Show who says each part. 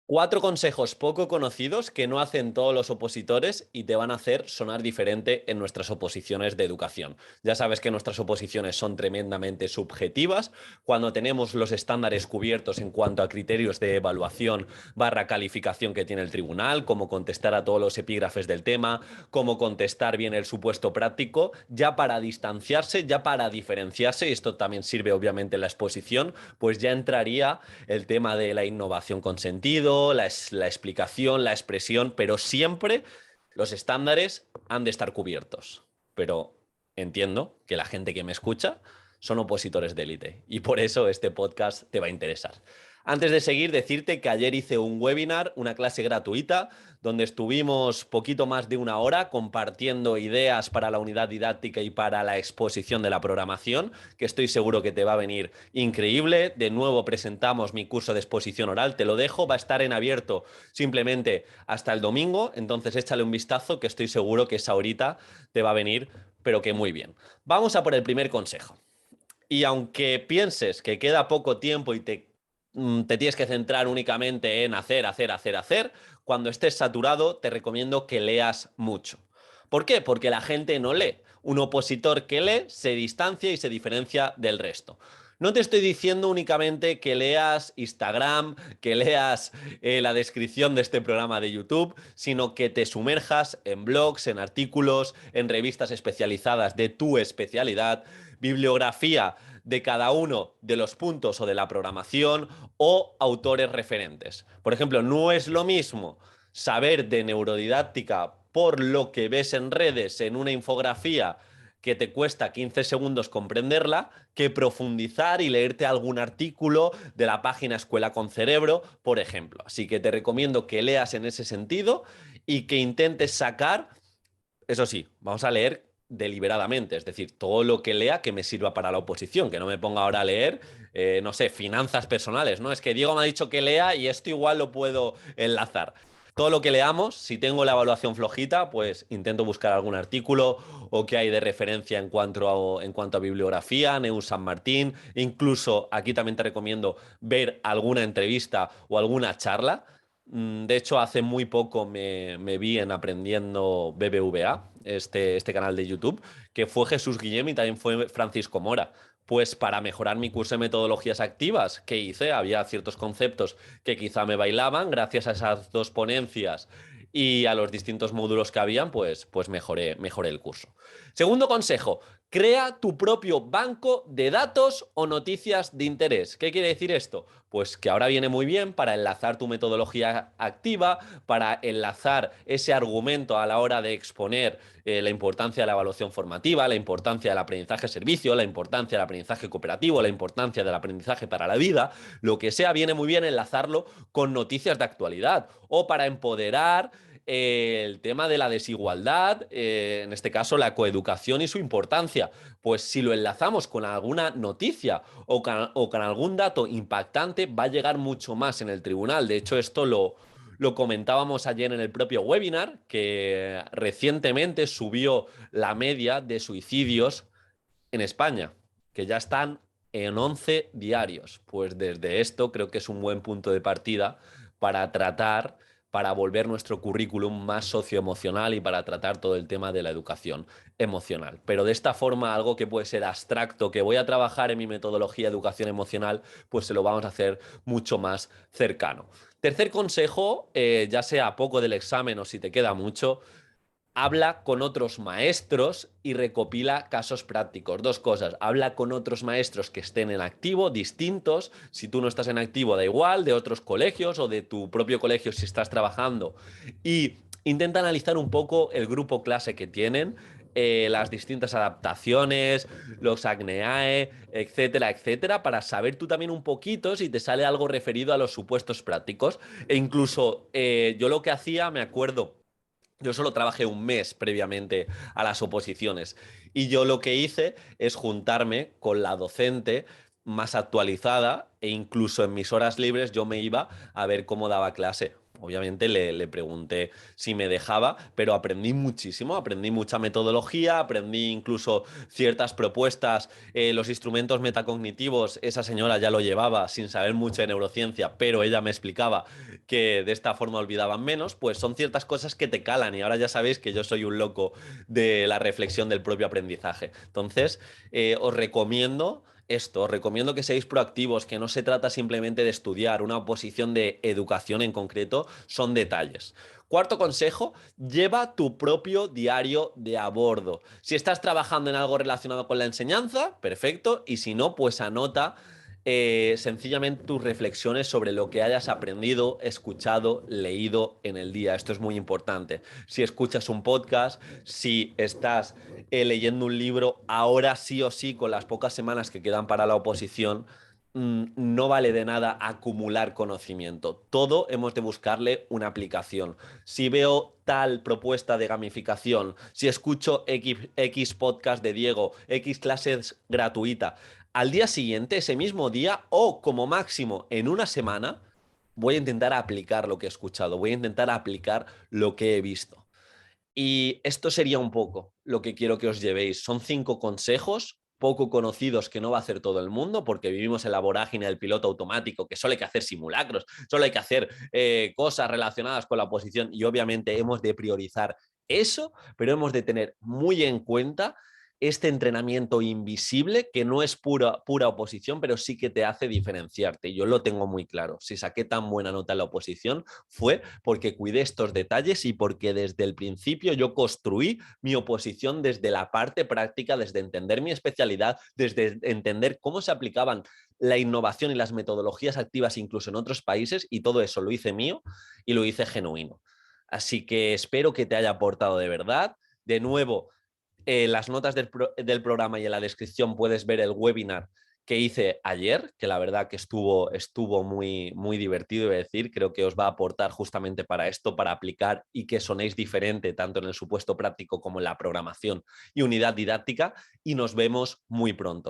Speaker 1: 4 consejos poco conocidos que no hacen todos los opositores y te van a hacer sonar diferente en nuestras oposiciones de educación. Ya sabes que nuestras oposiciones son tremendamente subjetivas. Cuando tenemos los estándares cubiertos en cuanto a criterios de evaluación barra calificación que tiene el tribunal, cómo contestar a todos los epígrafes del tema, cómo contestar bien el supuesto práctico, ya para distanciarse, ya para diferenciarse, y esto también sirve obviamente en la exposición, pues ya entraría el tema de la innovación con sentido, la explicación, la expresión, pero siempre los estándares han de estar cubiertos. Pero entiendo que la gente que me escucha son opositores de élite y por eso este podcast te va a interesar. Antes de seguir, decirte que ayer hice un webinar, una clase gratuita, donde estuvimos poquito más de una hora compartiendo ideas para la unidad didáctica y para la exposición de la programación, que estoy seguro que te va a venir increíble. De nuevo presentamos mi curso de exposición oral, te lo dejo, va a estar en abierto simplemente hasta el domingo, entonces échale un vistazo que estoy seguro que esa horita te va a venir, pero que muy bien. Vamos a por el primer consejo. Y aunque pienses que queda poco tiempo y te tienes que centrar únicamente en hacer, cuando estés saturado te recomiendo que leas mucho. ¿Por qué? Porque la gente no lee. Un opositor que lee se distancia y se diferencia del resto. No te estoy diciendo únicamente que leas Instagram, que leas la descripción de este programa de YouTube, sino que te sumerjas en blogs, en artículos, en revistas especializadas de tu especialidad, bibliografía de cada uno de los puntos o de la programación o autores referentes. Por ejemplo, no es lo mismo saber de neurodidáctica por lo que ves en redes en una infografía que te cuesta 15 segundos comprenderla, que profundizar y leerte algún artículo de la página Escuela con Cerebro, por ejemplo. Así que te recomiendo que leas en ese sentido y que intentes sacar, eso sí, vamos a leer deliberadamente, es decir, todo lo que lea que me sirva para la oposición, que no me ponga ahora a leer, no sé, finanzas personales, ¿no? Es que Diego me ha dicho que lea y esto igual lo puedo enlazar. Todo lo que leamos, si tengo la evaluación flojita, pues intento buscar algún artículo o que hay de referencia en cuanto a bibliografía, Neus San Martín, incluso aquí también te recomiendo ver alguna entrevista o alguna charla. De hecho, hace muy poco me vi en Aprendiendo BBVA, este canal de YouTube, que fue Jesús Guillem y también fue Francisco Mora. Pues para mejorar mi curso de metodologías activas, ¿qué hice? Había ciertos conceptos que quizá me bailaban, gracias a esas dos ponencias y a los distintos módulos que habían, pues mejoré el curso. Segundo consejo, crea tu propio banco de datos o noticias de interés. ¿Qué quiere decir esto? Pues que ahora viene muy bien para enlazar tu metodología activa, para enlazar ese argumento a la hora de exponer la importancia de la evaluación formativa, la importancia del aprendizaje servicio, la importancia del aprendizaje cooperativo, la importancia del aprendizaje para la vida, lo que sea, viene muy bien enlazarlo con noticias de actualidad o para empoderar el tema de la desigualdad, en este caso la coeducación y su importancia. Pues si lo enlazamos con alguna noticia o con algún dato impactante, va a llegar mucho más en el tribunal. De hecho, esto lo comentábamos ayer en el propio webinar, que recientemente subió la media de suicidios en España, que ya están en 11 diarios. Pues desde esto creo que es un buen punto de partida para tratar, para volver nuestro currículum más socioemocional y para tratar todo el tema de la educación emocional. Pero de esta forma, algo que puede ser abstracto, que voy a trabajar en mi metodología de educación emocional, pues se lo vamos a hacer mucho más cercano. Tercer consejo, ya sea poco del examen o si te queda mucho, habla con otros maestros y recopila casos prácticos. Dos cosas, habla con otros maestros que estén en activo, distintos, si tú no estás en activo da igual, de otros colegios o de tu propio colegio si estás trabajando, y intenta analizar un poco el grupo clase que tienen, las distintas adaptaciones, los acneae, etcétera, etcétera, para saber tú también un poquito si te sale algo referido a los supuestos prácticos. E incluso yo lo que hacía, me acuerdo, yo solo trabajé un mes previamente a las oposiciones y yo lo que hice es juntarme con la docente más actualizada e incluso en mis horas libres yo me iba a ver cómo daba clase. Obviamente le pregunté si me dejaba, pero aprendí muchísimo, aprendí mucha metodología, aprendí incluso ciertas propuestas, los instrumentos metacognitivos, esa señora ya lo llevaba sin saber mucho de neurociencia, pero ella me explicaba que de esta forma olvidaban menos, pues son ciertas cosas que te calan y ahora ya sabéis que yo soy un loco de la reflexión del propio aprendizaje. Entonces, os recomiendo esto, os recomiendo que seáis proactivos, que no se trata simplemente de estudiar, una oposición de educación en concreto son detalles. Cuarto consejo, lleva tu propio diario de a bordo. Si estás trabajando en algo relacionado con la enseñanza, perfecto, y si no, pues anota sencillamente tus reflexiones sobre lo que hayas aprendido, escuchado, leído en el día. Esto es muy importante. Si escuchas un podcast, si estás leyendo un libro, ahora sí o sí, con las pocas semanas que quedan para la oposición, no vale de nada acumular conocimiento. Todo hemos de buscarle una aplicación. Si veo tal propuesta de gamificación, si escucho X podcast de Diego, X clases gratuita, al día siguiente, ese mismo día o como máximo en una semana, voy a intentar aplicar lo que he escuchado, voy a intentar aplicar lo que he visto. Y esto sería un poco lo que quiero que os llevéis. Son 5 consejos poco conocidos que no va a hacer todo el mundo porque vivimos en la vorágine del piloto automático, que solo hay que hacer simulacros, solo hay que hacer cosas relacionadas con la oposición y obviamente hemos de priorizar eso, pero hemos de tener muy en cuenta este entrenamiento invisible que no es pura oposición, pero sí que te hace diferenciarte. Yo lo tengo muy claro. Si saqué tan buena nota en la oposición fue porque cuidé estos detalles y porque desde el principio yo construí mi oposición desde la parte práctica, desde entender mi especialidad, desde entender cómo se aplicaban la innovación y las metodologías activas incluso en otros países y todo eso lo hice mío y lo hice genuino. Así que espero que te haya aportado de verdad. De nuevo, las notas del programa y en la descripción puedes ver el webinar que hice ayer, que la verdad que estuvo muy, muy divertido, iba a decir, creo que os va a aportar justamente para esto, para aplicar y que sonéis diferente tanto en el supuesto práctico como en la programación y unidad didáctica, y nos vemos muy pronto.